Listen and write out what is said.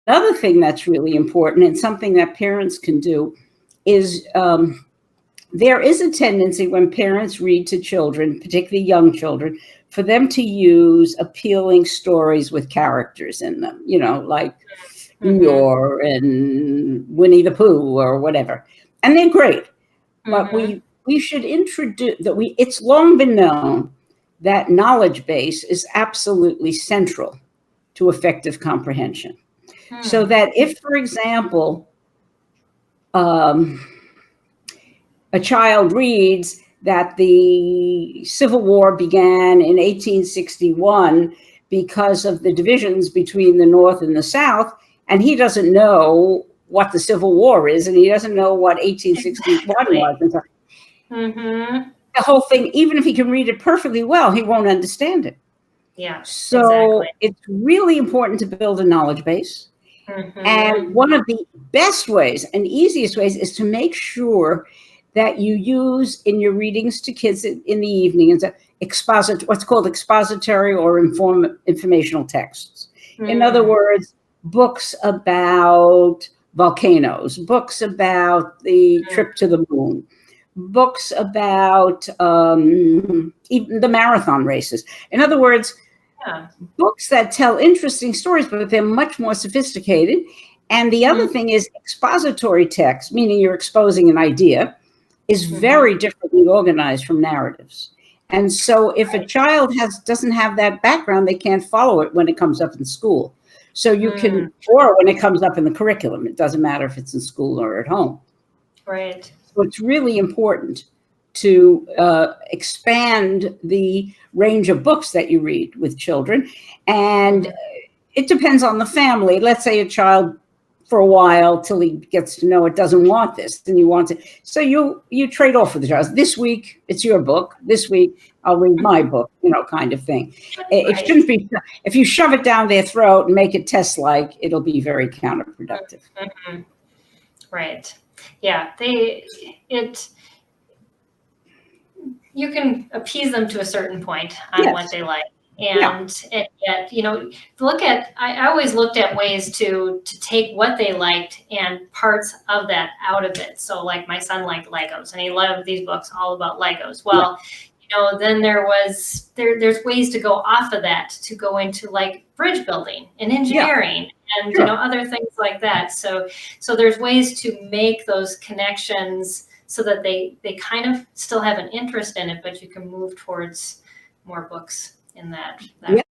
Another thing that's really important and something that parents can do is there is a tendency when parents read to children, particularly young children, for them to use appealing stories with characters in them, like Eeyore and Winnie the Pooh or whatever. And they're great. But we should introduce it's long been known that knowledge base is absolutely central to effective comprehension. So that if, for example, a child reads that the Civil War began in 1861 because of the divisions between the North and the South, and he doesn't know what the Civil War is, and he doesn't know what 1861 was. And so the whole thing, even if he can read it perfectly well, he won't understand it. Yeah. So it's really important to build a knowledge base. And one of the best ways and easiest ways is to make sure that you use in your readings to kids in the evening what's called expository or informational texts. In other words, books about volcanoes, books about the trip to the moon, books about even the marathon races. In other words, books that tell interesting stories, but they're much more sophisticated. And the other thing is expository text, meaning you're exposing an idea, is very differently organized from narratives. And so if a child doesn't have that background, they can't follow it when it comes up in school. So you can, or when it comes up in the curriculum, it doesn't matter if it's in school or at home. Right. So it's really important to expand the range of books that you read with children. And it depends on the family. Let's say a child for a while till he gets to know it doesn't want this, then you want it. So you trade off with the child. This week it's your book. This week I'll read my book, kind of thing. It shouldn't be, if you shove it down their throat and make it test-like, it'll be very counterproductive. Right. Yeah. You can appease them to a certain point on what they like. And yet, I always looked at ways to take what they liked and parts of that out of it. So like my son liked Legos and he loved these books all about Legos. Well, then there's ways to go off of that to go into like bridge building and engineering and, other things like that. So there's ways to make those connections so that they kind of still have an interest in it, but you can move towards more books in that realm.